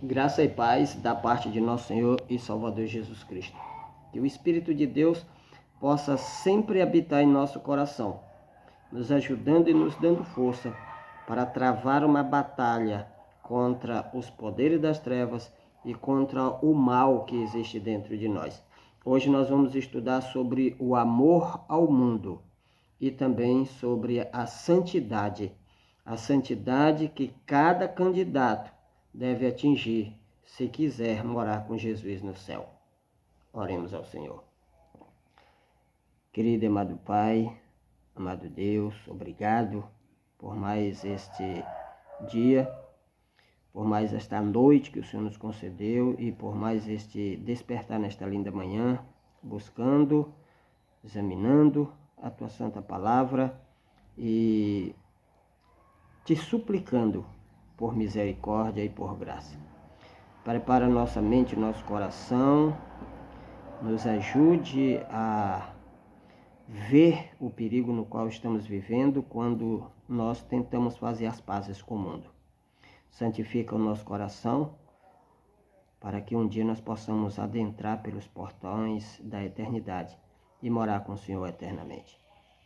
Graça e paz da parte de nosso Senhor e Salvador Jesus Cristo. Que o Espírito de Deus possa sempre habitar em nosso coração, nos ajudando e nos dando força para travar uma batalha contra os poderes das trevas e contra o mal que existe dentro de nós. Hoje nós vamos estudar sobre o amor ao mundo e também sobre a santidade que cada candidato deve atingir se quiser morar com Jesus no céu. Oremos ao Senhor. Querido e amado Pai, amado Deus, obrigado por mais este dia, por mais esta noite que o Senhor nos concedeu e por mais este despertar nesta linda manhã, buscando, examinando a Tua Santa Palavra e te suplicando por misericórdia e por graça. Prepara nossa mente, nosso coração, nos ajude a ver o perigo no qual estamos vivendo quando nós tentamos fazer as pazes com o mundo. Santifica o nosso coração para que um dia nós possamos adentrar pelos portões da eternidade e morar com o Senhor eternamente.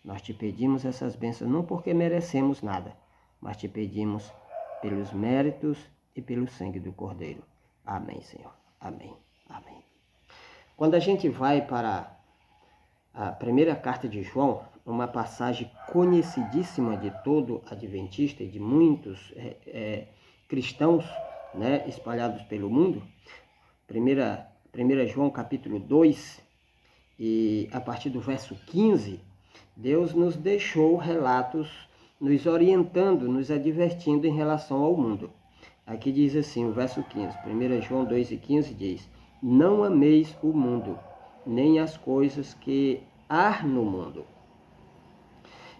Nós te pedimos essas bênçãos não porque merecemos nada, mas te pedimos pelos méritos e pelo sangue do Cordeiro. Amém, Senhor. Amém. Amém. Quando a gente vai para a primeira carta de João, uma passagem conhecidíssima de todo adventista e de muitos cristãos, né, espalhados pelo mundo, 1 João capítulo 2, e a partir do verso 15, Deus nos deixou relatos nos orientando, nos advertindo em relação ao mundo. Aqui diz assim, o verso 15, 1 João 2,15 diz: não ameis o mundo, nem as coisas que há no mundo.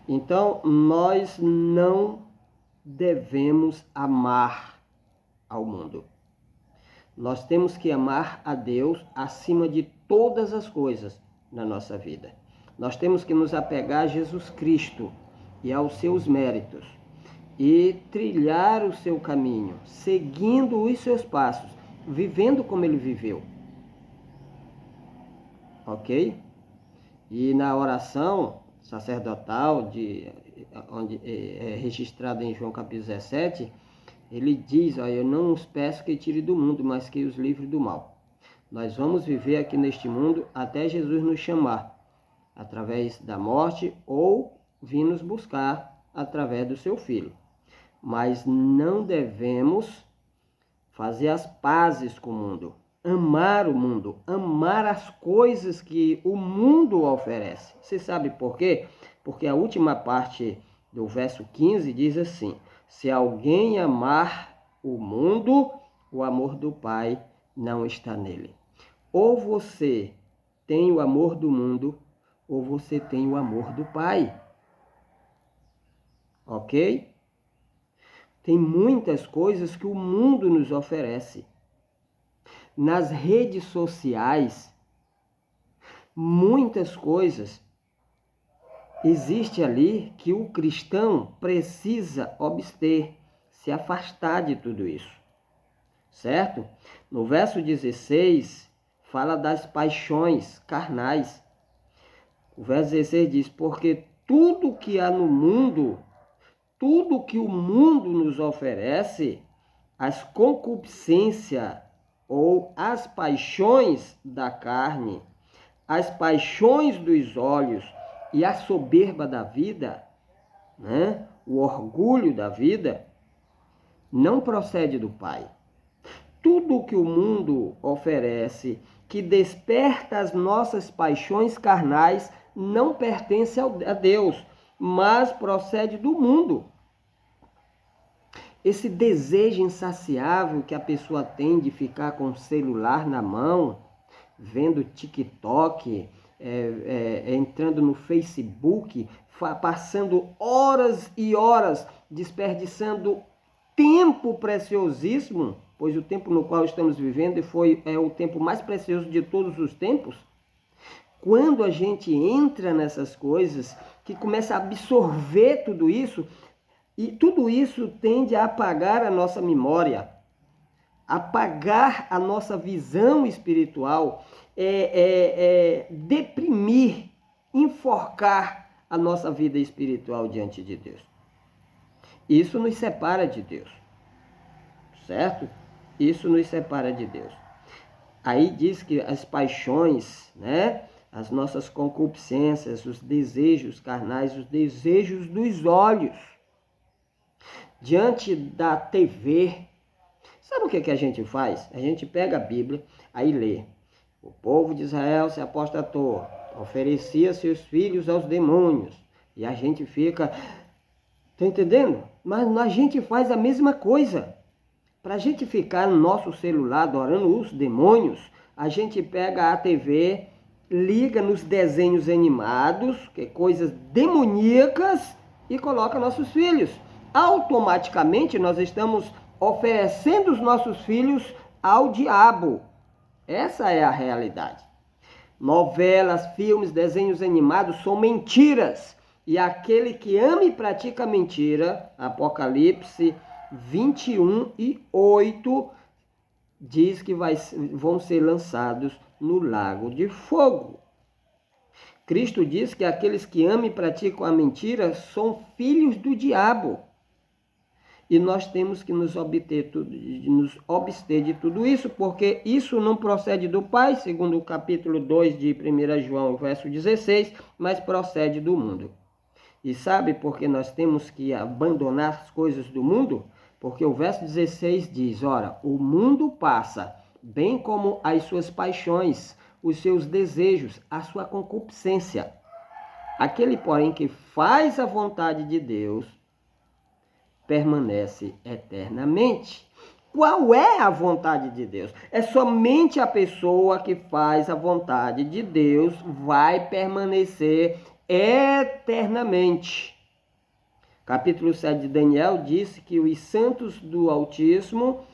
Então, nós não devemos amar ao mundo. Nós temos que amar a Deus acima de todas as coisas na nossa vida. Nós temos que nos apegar a Jesus Cristo e aos seus méritos, e trilhar o seu caminho, seguindo os seus passos, vivendo como ele viveu. Ok? E na oração sacerdotal, onde é registrada em João capítulo 17, ele diz, eu não os peço que tire do mundo, mas que os livre do mal. Nós vamos viver aqui neste mundo até Jesus nos chamar, através da morte ou vir nos buscar através do seu Filho. Mas não devemos fazer as pazes com o mundo, amar o mundo, amar as coisas que o mundo oferece. Você sabe por quê? Porque a última parte do verso 15 diz assim: se alguém amar o mundo, o amor do Pai não está nele. Ou você tem o amor do mundo, ou você tem o amor do Pai. Ok? Tem muitas coisas que o mundo nos oferece. Nas redes sociais, muitas coisas existe ali que o cristão precisa abster, se afastar de tudo isso. Certo? No verso 16, fala das paixões carnais. O verso 16 diz, porque tudo que há no mundo, tudo que o mundo nos oferece, as concupiscências ou as paixões da carne, as paixões dos olhos e a soberba da vida, né? O orgulho da vida, não procede do Pai. Tudo que o mundo oferece, que desperta as nossas paixões carnais, não pertence a Deus, mas procede do mundo. Esse desejo insaciável que a pessoa tem de ficar com o celular na mão, vendo TikTok, entrando no Facebook, passando horas e horas, desperdiçando tempo preciosíssimo, pois o tempo no qual estamos vivendo é o tempo mais precioso de todos os tempos. Quando a gente entra nessas coisas, que começa a absorver tudo isso, e tudo isso tende a apagar a nossa memória. apagar a nossa visão espiritual, deprimir, enforcar a nossa vida espiritual diante de Deus. Isso nos separa de Deus, certo? Isso nos separa de Deus. Aí diz que as paixões, né? As nossas concupiscências, os desejos carnais, os desejos dos olhos, diante da TV. Sabe o que a gente faz? A gente pega a Bíblia, aí lê. O povo de Israel se apostatou, oferecia seus filhos aos demônios. E a gente fica... Tá entendendo? Mas a gente faz a mesma coisa. Para a gente ficar no nosso celular adorando os demônios, a gente pega a TV, liga nos desenhos animados, que é coisas demoníacas, e coloca nossos filhos. Automaticamente nós estamos oferecendo os nossos filhos ao diabo. Essa é a realidade. Novelas, filmes, desenhos animados são mentiras. E aquele que ama e pratica a mentira, Apocalipse 21:8, diz que vão ser lançados no lago de fogo. Cristo diz que aqueles que amam e praticam a mentira são filhos do diabo. E nós temos que nos abster de tudo isso, porque isso não procede do Pai, segundo o capítulo 2 de 1 João, verso 16, mas procede do mundo. E sabe por que nós temos que abandonar as coisas do mundo? Porque o verso 16 diz, ora, o mundo passa, bem como as suas paixões, os seus desejos, a sua concupiscência. Aquele, porém, que faz a vontade de Deus, permanece eternamente. Qual é a vontade de Deus? É somente a pessoa que faz a vontade de Deus vai permanecer eternamente. Capítulo 7 de Daniel disse que os santos do Altíssimo,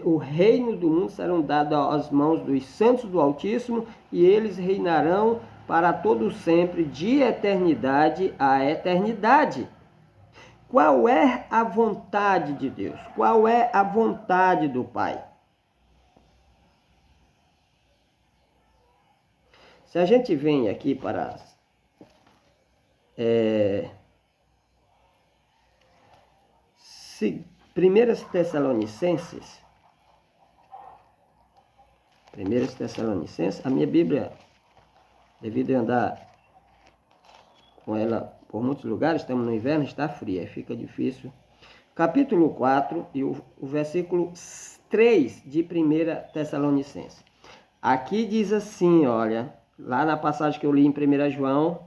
o reino do mundo serão dados às mãos dos santos do Altíssimo e eles reinarão para todo sempre, de eternidade a eternidade. Qual é a vontade de Deus? Qual é a vontade do Pai? Se a gente vem aqui para 1 Tessalonicenses, a minha Bíblia, devido a andar com ela por muitos lugares, estamos no inverno, está fria, fica difícil. Capítulo 4 e o versículo 3 de 1 Tessalonicenses. Aqui diz assim, olha, lá na passagem que eu li em 1 João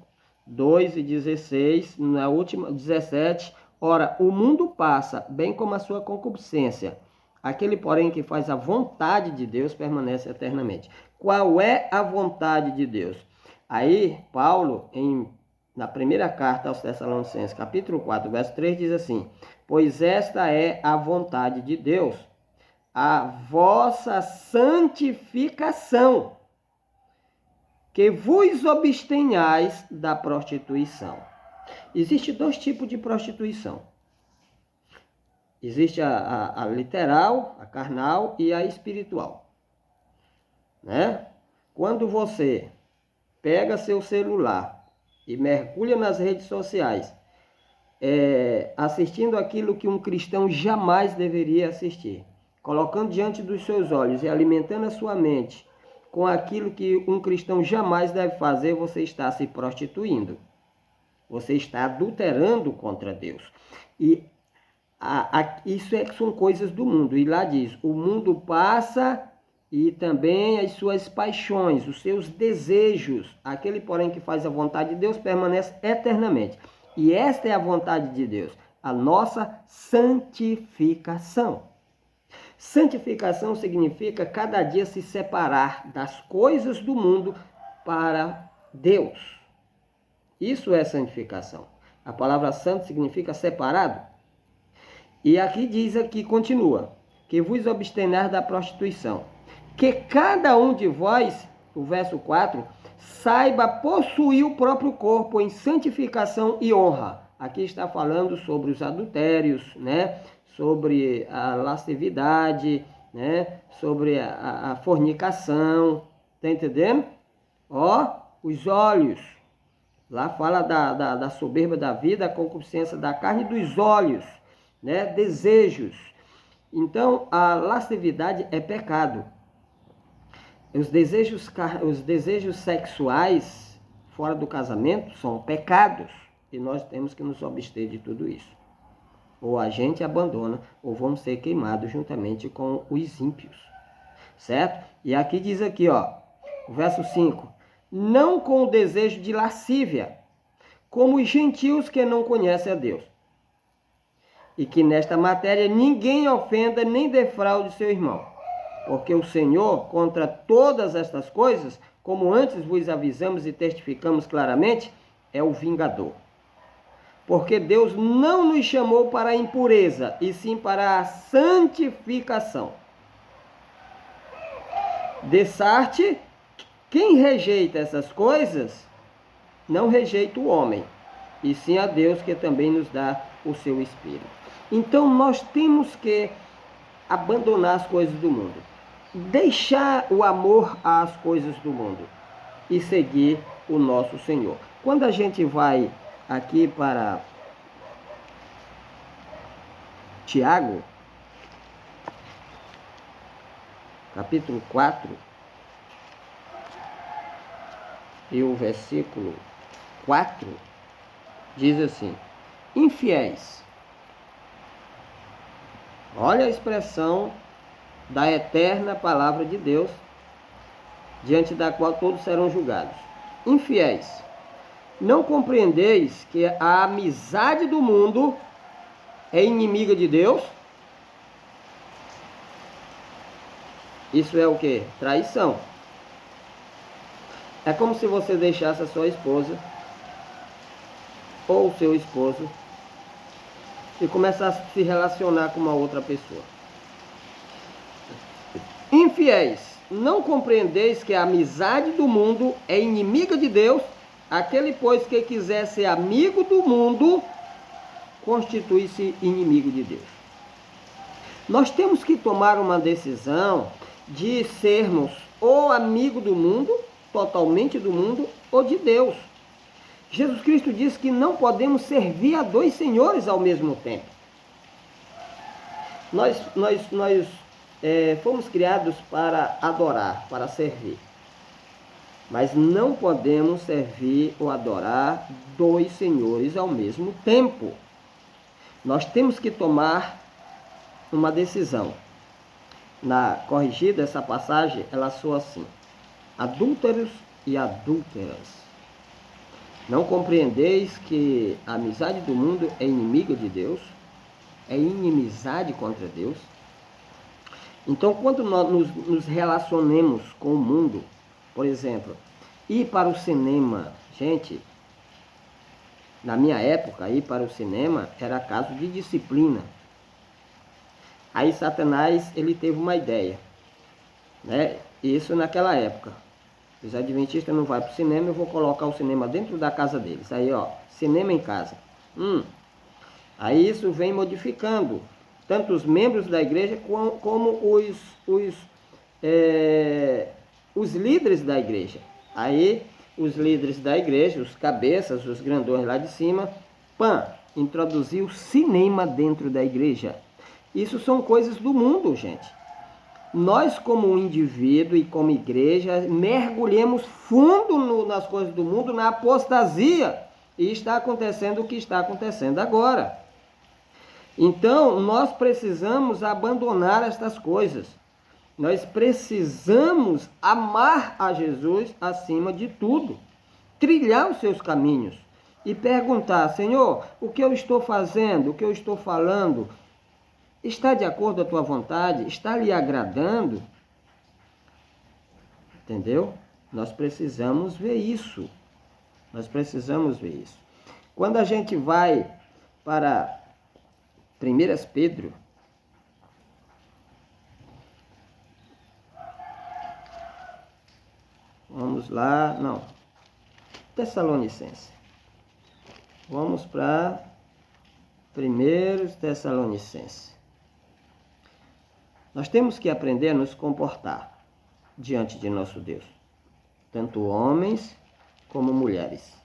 2:16, na última 17, ora, o mundo passa, bem como a sua concupiscência. Aquele, porém, que faz a vontade de Deus permanece eternamente. Qual é a vontade de Deus? Aí, Paulo, na primeira carta aos Tessalonicenses, capítulo 4, verso 3, diz assim, pois esta é a vontade de Deus, a vossa santificação, que vos abstenhais da prostituição. Existem dois tipos de prostituição. Existe a literal, a carnal e a espiritual. Né? Quando você pega seu celular e mergulha nas redes sociais, assistindo aquilo que um cristão jamais deveria assistir, colocando diante dos seus olhos e alimentando a sua mente com aquilo que um cristão jamais deve fazer, você está se prostituindo. Você está adulterando contra Deus. E isso são coisas do mundo. E lá diz, o mundo passa e também as suas paixões, os seus desejos. Aquele, porém, que faz a vontade de Deus permanece eternamente. E esta é a vontade de Deus, a nossa santificação. Santificação significa cada dia se separar das coisas do mundo para Deus. Isso é santificação. A palavra santo significa separado. E aqui diz, aqui continua, que vos abstenhar da prostituição. Que cada um de vós, o verso 4, saiba possuir o próprio corpo em santificação e honra. Aqui está falando sobre os adultérios, né? Sobre a lascividade né? Sobre a fornicação, tá entendendo? Ó, os olhos. Lá fala da soberba da vida, a concupiscência da carne e dos olhos, né? Desejos. Então, a lascividade é pecado. Os desejos sexuais fora do casamento são pecados. E nós temos que nos abster de tudo isso. Ou a gente abandona, ou vamos ser queimados juntamente com os ímpios. Certo? E aqui diz aqui, ó, verso 5. Não com o desejo de lascívia, como os gentios que não conhecem a Deus. E que nesta matéria ninguém ofenda nem defraude seu irmão. Porque o Senhor, contra todas estas coisas, como antes vos avisamos e testificamos claramente, é o vingador. Porque Deus não nos chamou para a impureza, e sim para a santificação. Dessarte, quem rejeita essas coisas, não rejeita o homem, e sim a Deus, que também nos dá o seu Espírito. Então nós temos que abandonar as coisas do mundo, deixar o amor às coisas do mundo e seguir o nosso Senhor. Quando a gente vai aqui para Tiago, capítulo 4, e o versículo 4, diz assim: infiéis. Olha a expressão da eterna palavra de Deus, diante da qual todos serão julgados. Infiéis, não compreendeis que a amizade do mundo é inimiga de Deus? Isso é o quê? Traição. É como se você deixasse a sua esposa ou o seu esposo e começasse a se relacionar com uma outra pessoa. Infiéis, não compreendeis que a amizade do mundo é inimiga de Deus? Aquele, pois, que quiser ser amigo do mundo, constitui-se inimigo de Deus. Nós temos que tomar uma decisão de sermos ou amigo do mundo, totalmente do mundo, ou de Deus. Jesus Cristo disse que não podemos servir a dois senhores ao mesmo tempo. Nós fomos criados para adorar, para servir. Mas não podemos servir ou adorar dois senhores ao mesmo tempo. Nós temos que tomar uma decisão. Na corrigida, essa passagem, ela soa assim: adúlteros e adúlteras. Não compreendeis que a amizade do mundo é inimiga de Deus? É inimizade contra Deus? Então, quando nós nos relacionemos com o mundo, por exemplo, ir para o cinema, gente, na minha época, ir para o cinema era caso de disciplina. Aí Satanás, ele teve uma ideia, né? Isso naquela época. Os adventistas não vão para o cinema, eu vou colocar o cinema dentro da casa deles. Aí, ó, cinema em casa. Aí isso vem modificando tanto os membros da igreja como os líderes da igreja. Aí os líderes da igreja, os cabeças, os grandões lá de cima, introduziu o cinema dentro da igreja. Isso são coisas do mundo, gente. Nós, como indivíduo e como igreja, mergulhamos fundo nas coisas do mundo, na apostasia. E está acontecendo o que está acontecendo agora. Então, nós precisamos abandonar estas coisas. Nós precisamos amar a Jesus acima de tudo. Trilhar os seus caminhos. E perguntar: Senhor, o que eu estou fazendo, o que eu estou falando, está de acordo com a tua vontade? Está lhe agradando? Entendeu? Nós precisamos ver isso. Nós precisamos ver isso. Quando a gente vai para 1 Pedro, vamos lá, não, Tessalonicenses. Vamos para 1 Tessalonicenses. Nós temos que aprender a nos comportar diante de nosso Deus, tanto homens como mulheres.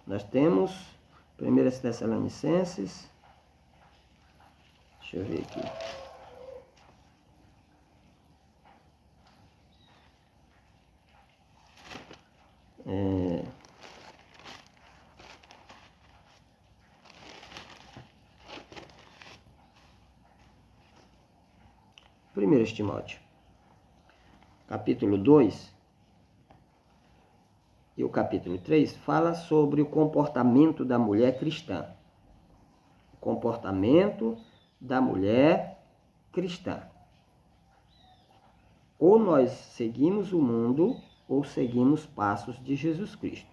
Nós temos 1 Tessalonicenses, deixa eu ver aqui. Primeiro Timóteo, capítulo 2 e o capítulo 3 fala sobre o comportamento da mulher cristã. O comportamento da mulher cristã. Ou nós seguimos o mundo ou seguimos passos de Jesus Cristo.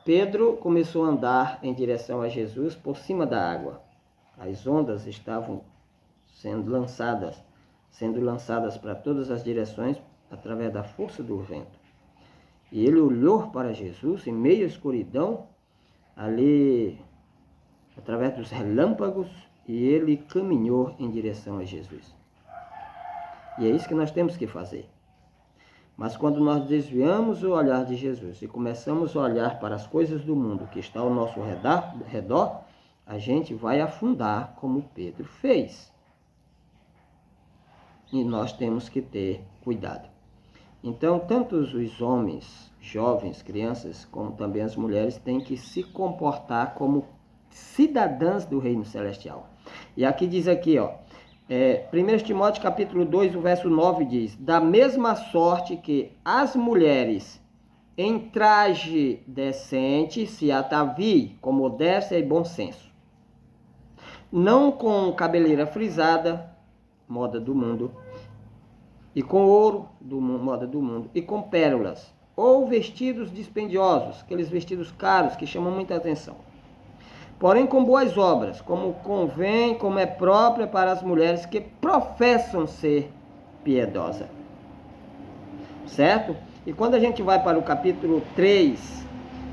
Pedro começou a andar em direção a Jesus por cima da água. As ondas estavam sendo lançadas para todas as direções através da força do vento. E ele olhou para Jesus em meio à escuridão, ali, através dos relâmpagos, e ele caminhou em direção a Jesus. E é isso que nós temos que fazer. Mas quando nós desviamos o olhar de Jesus e começamos a olhar para as coisas do mundo que está ao nosso redor, a gente vai afundar como Pedro fez. E nós temos que ter cuidado. Então, tanto os homens, jovens, crianças, como também as mulheres, têm que se comportar como cidadãs do reino celestial. E aqui diz aqui, 1 Timóteo capítulo 2, o verso 9 diz: da mesma sorte que as mulheres em traje decente se ataviem com modéstia e bom senso, não com cabeleira frisada, moda do mundo, e com ouro, moda do mundo, e com pérolas, ou vestidos dispendiosos, aqueles vestidos caros que chamam muita atenção. Porém com boas obras, como convém, como é própria para as mulheres que professam ser piedosas. Certo? E quando a gente vai para o capítulo 3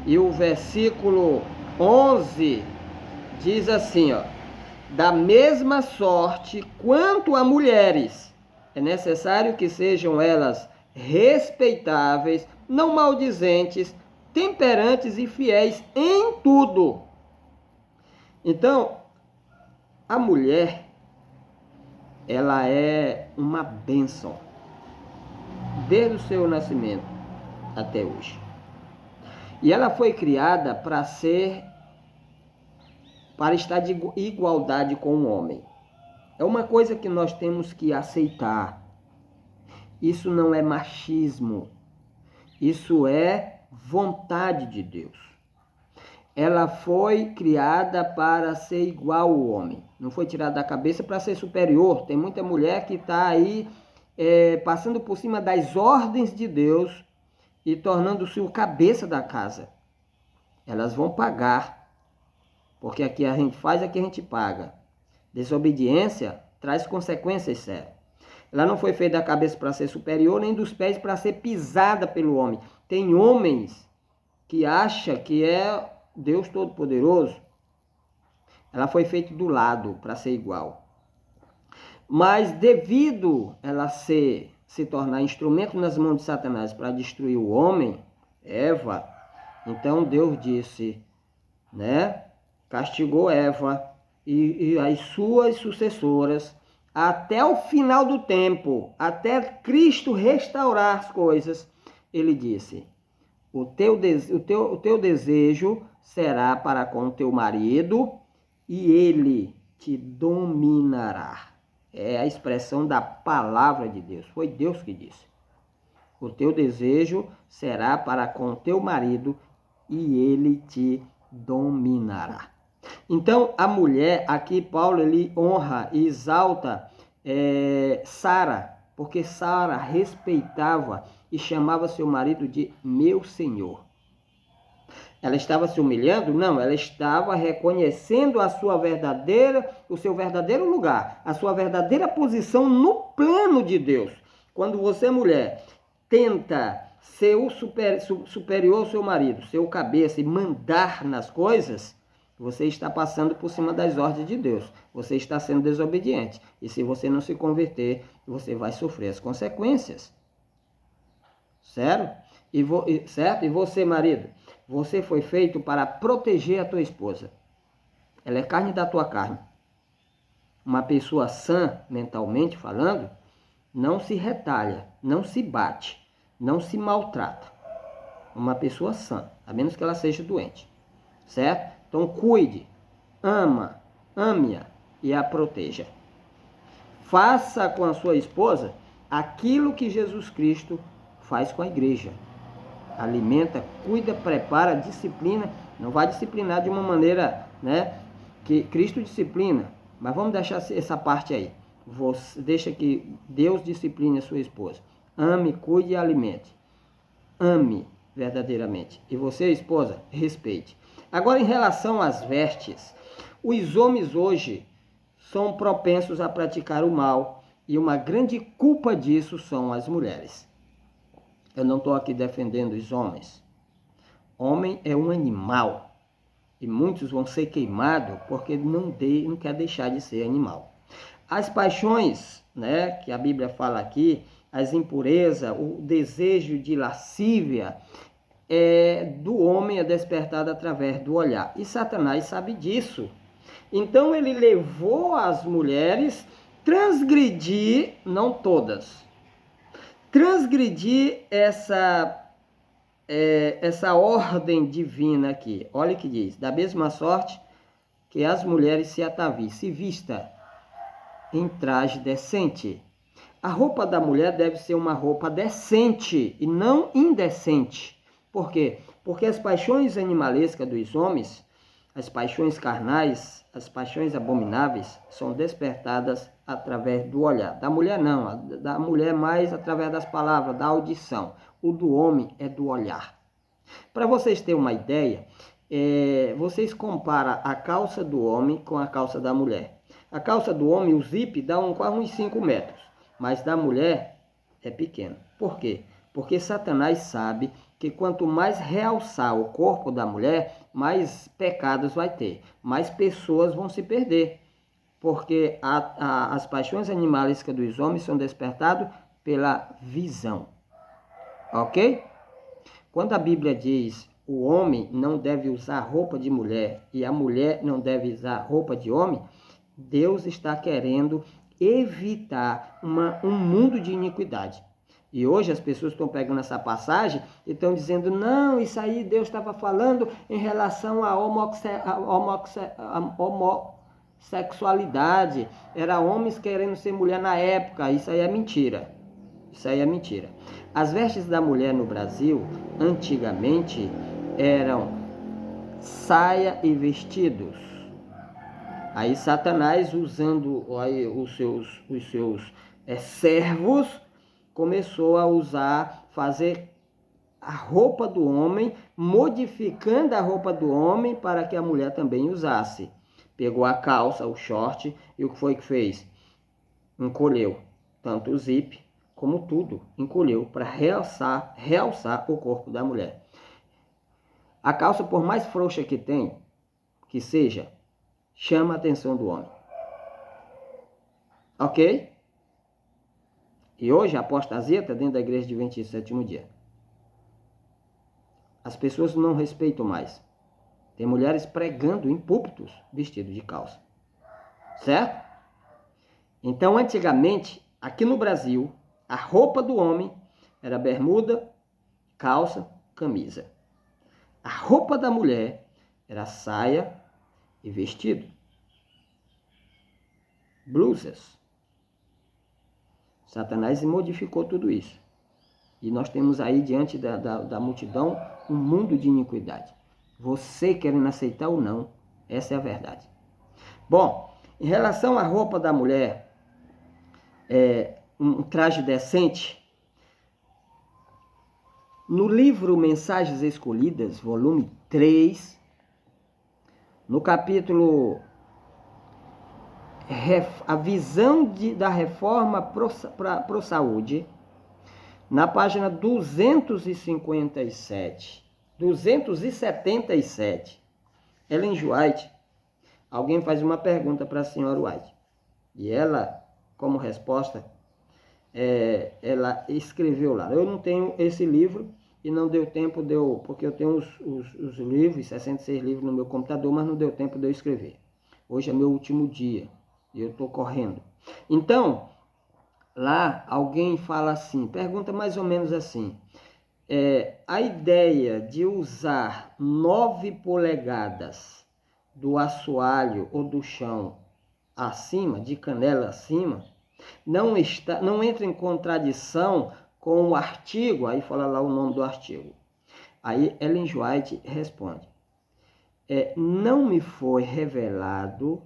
e o versículo 11, diz assim, da mesma sorte quanto a mulheres, é necessário que sejam elas respeitáveis, não maldizentes, temperantes e fiéis em tudo. Então, a mulher, ela é uma bênção, desde o seu nascimento até hoje. E ela foi criada para estar de igualdade com o homem. É uma coisa que nós temos que aceitar. Isso não é machismo. Isso é vontade de Deus. Ela foi criada para ser igual ao homem. Não foi tirada da cabeça para ser superior. Tem muita mulher que está aí passando por cima das ordens de Deus e tornando-se o cabeça da casa. Elas vão pagar. Porque aqui a gente faz, aqui a gente paga. Desobediência traz consequências sérias. Ela não foi feita da cabeça para ser superior, nem dos pés para ser pisada pelo homem. Tem homens que acham que é Deus Todo-Poderoso. Ela foi feita do lado para ser igual. Mas devido ela se tornar instrumento nas mãos de Satanás para destruir o homem, Eva, então Deus disse, castigou Eva e as suas sucessoras até o final do tempo, até Cristo restaurar as coisas. Ele disse, o teu desejo será para com o teu marido e ele te dominará. É a expressão da palavra de Deus. Foi Deus que disse. O teu desejo será para com o teu marido e ele te dominará. Então, a mulher, aqui Paulo ele honra e exalta Sara, porque Sara respeitava e chamava seu marido de meu senhor. Ela estava se humilhando? Não, ela estava reconhecendo o seu verdadeiro lugar, a sua verdadeira posição no plano de Deus. Quando você, mulher, tenta ser o superior ao seu marido, ser o cabeça e mandar nas coisas, Você está passando por cima das ordens de Deus. Você está sendo desobediente. E se você não se converter, você vai sofrer as consequências. Certo? Certo? E você, marido? Você foi feito para proteger a tua esposa. Ela é carne da tua carne. Uma pessoa sã, mentalmente falando, não se retalha, não se bate, não se maltrata. Uma pessoa sã, a menos que ela seja doente. Certo? Então cuide, ame-a e a proteja. Faça com a sua esposa aquilo que Jesus Cristo faz com a igreja. Alimenta, cuida, prepara, disciplina. Não vai disciplinar de uma maneira, né, que Cristo disciplina. Mas vamos deixar essa parte aí. Deixa que Deus discipline a sua esposa. Ame, cuide e alimente. Ame verdadeiramente. E você, esposa, respeite. Agora, em relação às vestes, os homens hoje são propensos a praticar o mal. E uma grande culpa disso são as mulheres. Eu não estou aqui defendendo os homens. Homem é um animal. E muitos vão ser queimados porque não quer deixar de ser animal. As paixões, né, que a Bíblia fala aqui, as impurezas, o desejo de lascívia, do homem é despertado através do olhar. E Satanás sabe disso. Então ele levou as mulheres transgredir, não todas, transgredir essa ordem divina aqui. Olha o que diz: da mesma sorte que as mulheres se ataviem, se vista em traje decente. A roupa da mulher deve ser uma roupa decente e não indecente. Por quê? Porque as paixões animalescas dos homens, as paixões carnais, as paixões abomináveis, são despertadas através do olhar. Da mulher não, da mulher mais através das palavras, da audição. O do homem é do olhar. Para vocês terem uma ideia, vocês comparam a calça do homem com a calça da mulher. A calça do homem, o zip, dá quase uns 5 metros, mas da mulher é pequeno. Por quê? Porque Satanás sabe que quanto mais realçar o corpo da mulher, mais pecados vai ter, mais pessoas vão se perder. Porque as paixões animalescas dos homens são despertadas pela visão. Ok? Quando a Bíblia diz o homem não deve usar roupa de mulher e a mulher não deve usar roupa de homem, Deus está querendo evitar um mundo de iniquidade. E hoje as pessoas estão pegando essa passagem e estão dizendo, não, isso aí Deus estava falando em relação à homossexualidade. Era homens querendo ser mulher na época. Isso aí é mentira. Isso aí é mentira. As vestes da mulher no Brasil, antigamente, eram saia e vestidos. Aí Satanás, usando aí os seus servos, começou a fazer a roupa do homem, modificando a roupa do homem para que a mulher também usasse. Pegou a calça, o short, e o que foi que fez? Encolheu tanto o zip como tudo, encolheu para realçar o corpo da mulher. A calça, por mais frouxa que seja, chama a atenção do homem. Ok? E hoje a apostasia está dentro da igreja adventista do sétimo dia. As pessoas não respeitam mais. Tem mulheres pregando em púlpitos vestidos de calça. Certo? Então, antigamente, aqui no Brasil, a roupa do homem era bermuda, calça, camisa. A roupa da mulher era saia e vestido. Blusas. Satanás modificou tudo isso. E nós temos aí, diante da multidão, um mundo de iniquidade. Você querendo aceitar ou não, essa é a verdade. Bom, em relação à roupa da mulher, um traje decente, no livro Mensagens Escolhidas, volume 3, no capítulo A Visão da Reforma pro Saúde, na página 277, Ellen G. White, alguém faz uma pergunta para a senhora White. E ela, como resposta, ela escreveu lá. Eu não tenho esse livro e não deu tempo de eu... Porque eu tenho os livros, 66 livros no meu computador, mas não deu tempo de eu escrever. Hoje é meu último dia e eu estou correndo. Então, lá alguém fala assim, pergunta mais ou menos assim, a ideia de usar 9 polegadas do assoalho ou do chão acima, de canela acima, não entra em contradição com o artigo, aí fala lá o nome do artigo. Aí Ellen G. White responde, não me foi revelado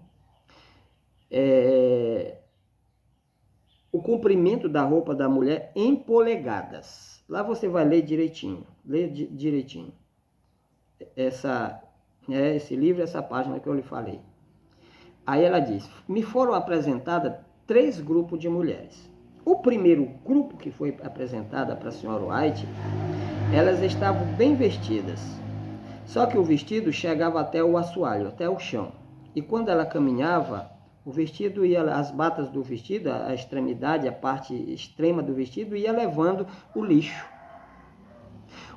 o comprimento da roupa da mulher em polegadas. Lá você vai ler direitinho, esse livro, essa página que eu lhe falei. Aí ela diz, me foram apresentadas 3 grupos de mulheres. O primeiro grupo que foi apresentada para a senhora White, elas estavam bem vestidas. Só que o vestido chegava até o assoalho, até o chão. E quando ela caminhava, o vestido ia, as batas do vestido, a extremidade, a parte extrema do vestido, ia levando o lixo.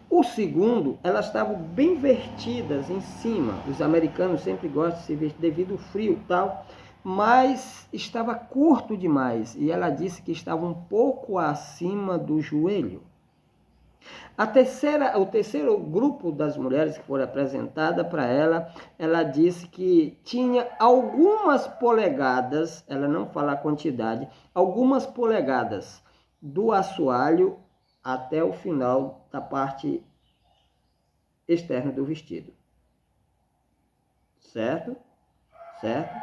O segundo, elas estavam bem vertidas em cima. Os americanos sempre gostam de se vestir devido ao frio e tal, mas estava curto demais. E ela disse que estava um pouco acima do joelho. O terceiro grupo das mulheres que foram apresentadas para ela, ela disse que tinha algumas polegadas, ela não fala a quantidade, algumas polegadas do assoalho até o final da parte externa do vestido. Certo? Certo?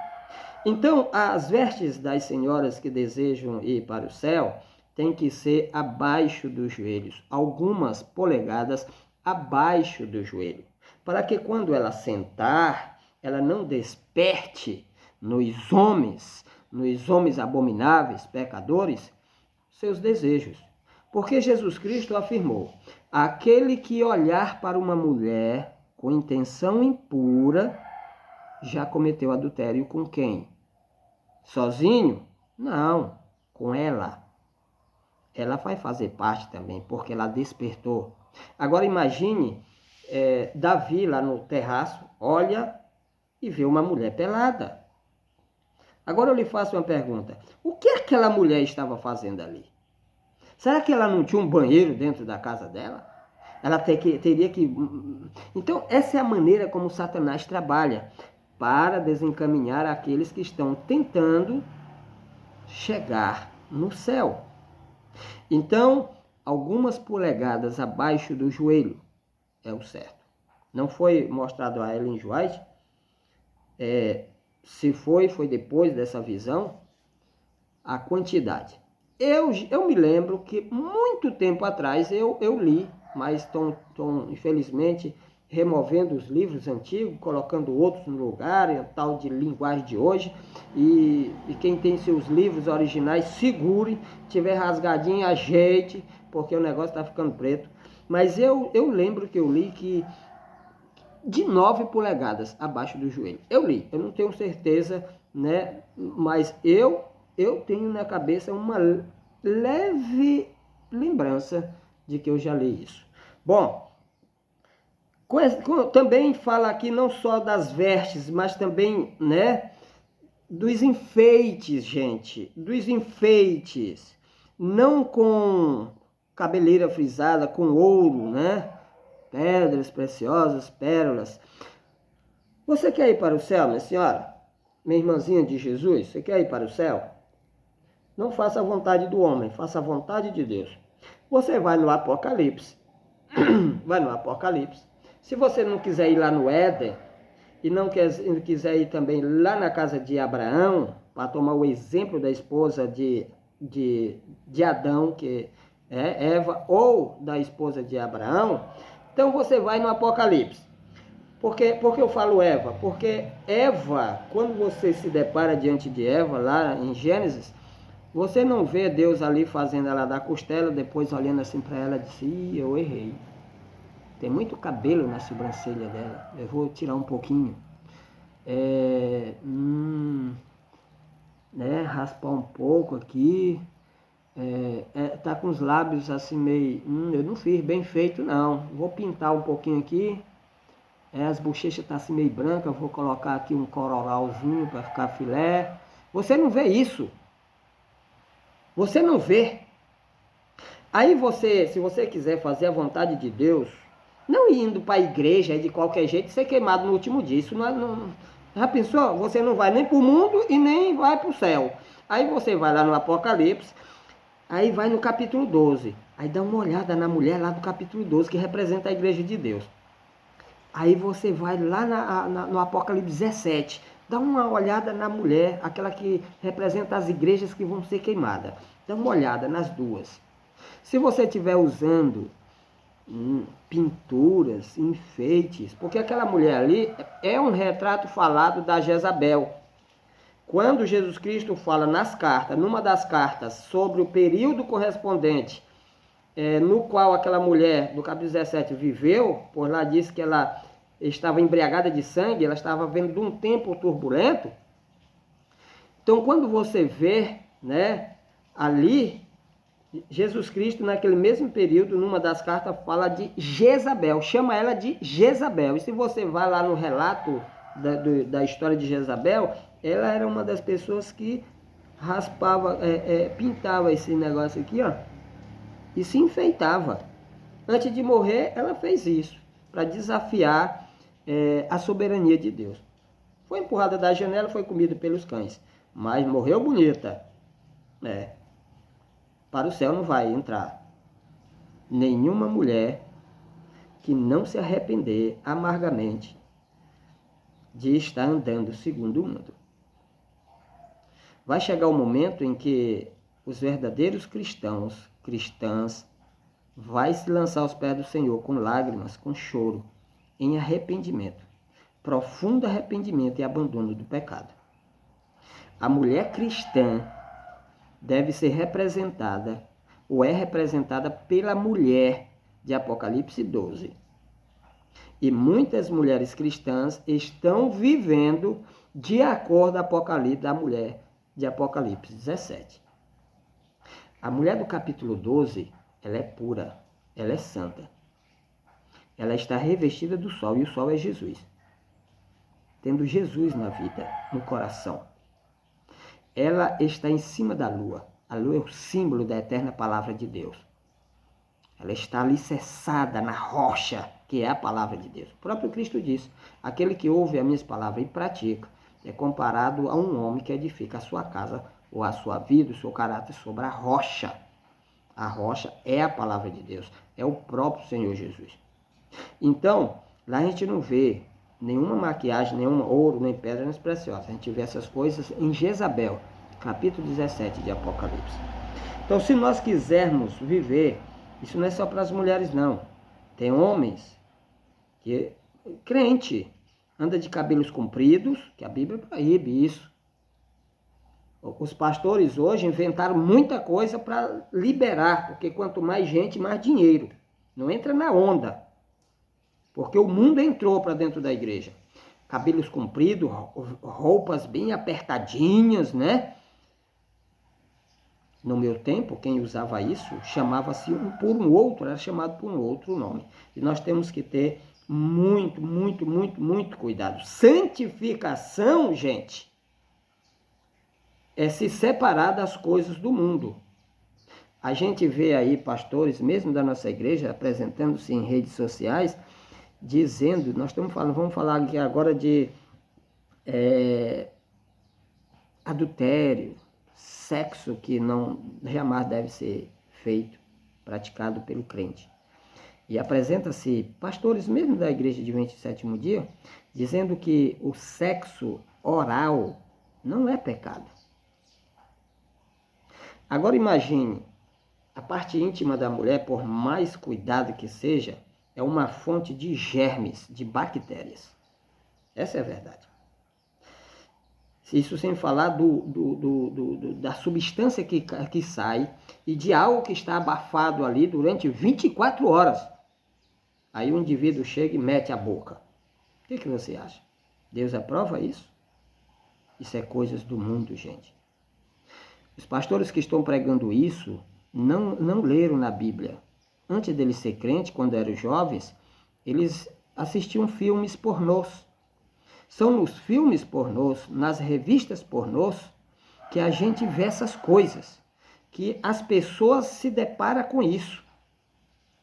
Então, as vestes das senhoras que desejam ir para o céu tem que ser abaixo dos joelhos, algumas polegadas abaixo do joelho, para que quando ela sentar, ela não desperte nos homens abomináveis, pecadores, seus desejos. Porque Jesus Cristo afirmou, aquele que olhar para uma mulher com intenção impura, já cometeu adultério com quem? Sozinho? Não, com ela. Ela vai fazer parte também, porque ela despertou. Agora imagine Davi lá no terraço, olha e vê uma mulher pelada. Agora eu lhe faço uma pergunta. O que aquela mulher estava fazendo ali? Será que ela não tinha um banheiro dentro da casa dela? Ela teria que... Então essa é a maneira como Satanás trabalha, para desencaminhar aqueles que estão tentando chegar no céu. Então, algumas polegadas abaixo do joelho é o certo. Não foi mostrado a Ellen G. White. Se foi depois dessa visão, a quantidade. Eu me lembro que muito tempo atrás eu li, mas estão infelizmente removendo os livros antigos, colocando outros no lugar, é tal de linguagem de hoje, e quem tem seus livros originais, segure, tiver rasgadinho, ajeite, porque o negócio está ficando preto. Mas eu lembro que eu li que de 9 polegadas abaixo do joelho. Eu li, eu não tenho certeza, né? Mas eu tenho na cabeça uma leve lembrança de que eu já li isso. Bom, também fala aqui não só das vestes, mas também, né, dos enfeites, gente, dos enfeites, não com cabeleira frisada, com ouro, né, pedras preciosas, pérolas. Você quer ir para o céu, minha senhora? Minha irmãzinha de Jesus, você quer ir para o céu? Não faça a vontade do homem, faça a vontade de Deus. Você vai no Apocalipse, vai no Apocalipse. Se você não quiser ir lá no Éden, e não quiser ir também lá na casa de Abraão, para tomar o exemplo da esposa de Adão, que é Eva, ou da esposa de Abraão, então você vai no Apocalipse. Por que eu falo Eva? Porque Eva, quando você se depara diante de Eva, lá em Gênesis, você não vê Deus ali fazendo ela dar costela, depois olhando assim para ela e disse, eu errei. Tem muito cabelo na sobrancelha dela, eu vou tirar um pouquinho. né, raspar um pouco aqui, tá com os lábios assim meio, eu não fiz bem feito não, vou pintar um pouquinho aqui, as bochechas tá assim meio branca, vou colocar aqui um cororalzinho para ficar filé. Você não vê isso, você não vê. Aí você, se você quiser fazer a vontade de Deus, não indo para a igreja de qualquer jeito, ser queimado no último dia, isso não, já pensou? Você não vai nem para o mundo e nem vai para o céu. Aí você vai lá no Apocalipse, aí vai no capítulo 12, aí dá uma olhada na mulher lá do capítulo 12, que representa a igreja de Deus. Aí você vai lá no Apocalipse 17, dá uma olhada na mulher, aquela que representa as igrejas que vão ser queimadas. Dá uma olhada nas duas. Se você estiver usando pinturas, enfeites, porque aquela mulher ali é um retrato falado da Jezabel. Quando Jesus Cristo fala nas cartas, numa das cartas, sobre o período correspondente no qual aquela mulher do capítulo 17 viveu, por lá diz que ela estava embriagada de sangue, ela estava vendo um tempo turbulento. Então, quando você vê, né, ali, Jesus Cristo, naquele mesmo período, numa das cartas, fala de Jezabel, chama ela de Jezabel. E se você vai lá no relato da história de Jezabel, ela era uma das pessoas que raspava, pintava esse negócio aqui, ó, e se enfeitava. Antes de morrer, ela fez isso, para desafiar a soberania de Deus. Foi empurrada da janela, foi comida pelos cães, mas morreu bonita. Para o céu não vai entrar nenhuma mulher que não se arrepender amargamente de estar andando segundo o mundo. Vai chegar o momento em que os verdadeiros cristãs, vai se lançar aos pés do Senhor com lágrimas, com choro, em arrependimento, profundo arrependimento e abandono do pecado. A mulher cristã deve ser representada, ou é representada pela mulher de Apocalipse 12. E muitas mulheres cristãs estão vivendo de acordo com o Apocalipse da mulher de Apocalipse 17. A mulher do capítulo 12, ela é pura, ela é santa. Ela está revestida do sol, e o sol é Jesus. Tendo Jesus na vida, no coração. Ela está em cima da lua. A lua é o símbolo da eterna palavra de Deus. Ela está alicerçada na rocha, que é a palavra de Deus. O próprio Cristo disse, aquele que ouve as minhas palavras e pratica, é comparado a um homem que edifica a sua casa, ou a sua vida, o seu caráter sobre a rocha. A rocha é a palavra de Deus, é o próprio Senhor Jesus. Então, lá a gente não vê nenhuma maquiagem, nenhum ouro, nem pedras preciosas. A gente vê essas coisas em Jezabel, capítulo 17 de Apocalipse. Então, se nós quisermos viver, isso não é só para as mulheres, não. Tem homens que, crente, anda de cabelos compridos, que a Bíblia proíbe isso. Os pastores hoje inventaram muita coisa para liberar, porque quanto mais gente, mais dinheiro. Não entra na onda. Porque o mundo entrou para dentro da igreja. Cabelos compridos, roupas bem apertadinhas, né? No meu tempo, quem usava isso chamava-se por um outro, era chamado por um outro nome. E nós temos que ter muito, muito, muito, muito cuidado. Santificação, gente, é se separar das coisas do mundo. A gente vê aí pastores, mesmo da nossa igreja, apresentando-se em redes sociais, dizendo, nós estamos falando, vamos falar aqui agora de adultério, sexo que não jamais deve ser feito, praticado pelo crente. E apresenta-se pastores mesmo da igreja de 27º dia, dizendo que o sexo oral não é pecado. Agora imagine, a parte íntima da mulher, por mais cuidado que seja, é uma fonte de germes, de bactérias. Essa é a verdade. Isso sem falar da substância que sai e de algo que está abafado ali durante 24 horas. Aí o indivíduo chega e mete a boca. O que você acha? Deus aprova isso? Isso é coisas do mundo, gente. Os pastores que estão pregando isso não leram na Bíblia. Antes deles ser crente, quando eram jovens, eles assistiam filmes pornôs. São nos filmes pornôs, nas revistas pornôs, que a gente vê essas coisas, que as pessoas se deparam com isso.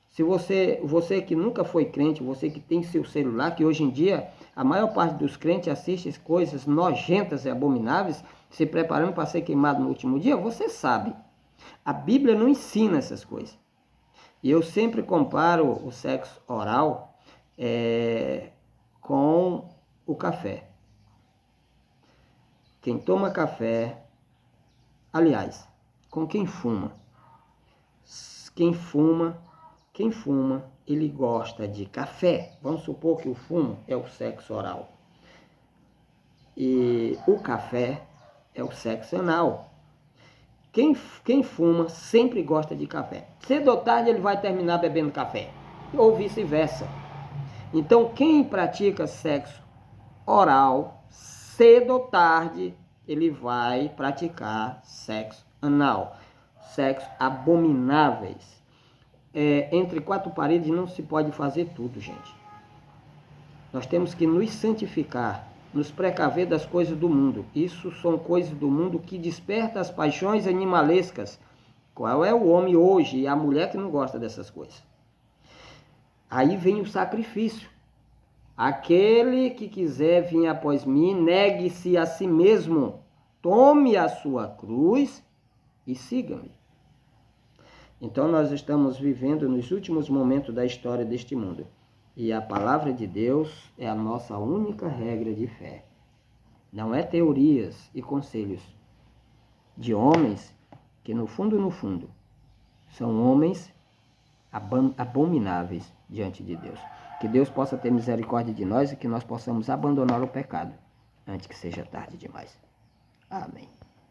Se você que nunca foi crente, você que tem seu celular, que hoje em dia a maior parte dos crentes assiste coisas nojentas e abomináveis, se preparando para ser queimado no último dia, você sabe. A Bíblia não ensina essas coisas. E eu sempre comparo o sexo oral com o café. Quem toma café, aliás, com quem fuma. Quem fuma, ele gosta de café. Vamos supor que o fumo é o sexo oral. E o café é o sexo anal. Quem fuma sempre gosta de café. Cedo ou tarde ele vai terminar bebendo café. Ou vice-versa. Então quem pratica sexo oral, cedo ou tarde, ele vai praticar sexo anal. Sexo abomináveis. Entre quatro paredes não se pode fazer tudo, gente. Nós temos que nos santificar, nos precaver das coisas do mundo. Isso são coisas do mundo que despertam as paixões animalescas. Qual é o homem hoje e a mulher que não gosta dessas coisas? Aí vem o sacrifício. Aquele que quiser vir após mim, negue-se a si mesmo, tome a sua cruz e siga-me. Então nós estamos vivendo nos últimos momentos da história deste mundo. E a palavra de Deus é a nossa única regra de fé. Não é teorias e conselhos de homens que no fundo, são homens abomináveis diante de Deus. Que Deus possa ter misericórdia de nós e que nós possamos abandonar o pecado antes que seja tarde demais. Amém.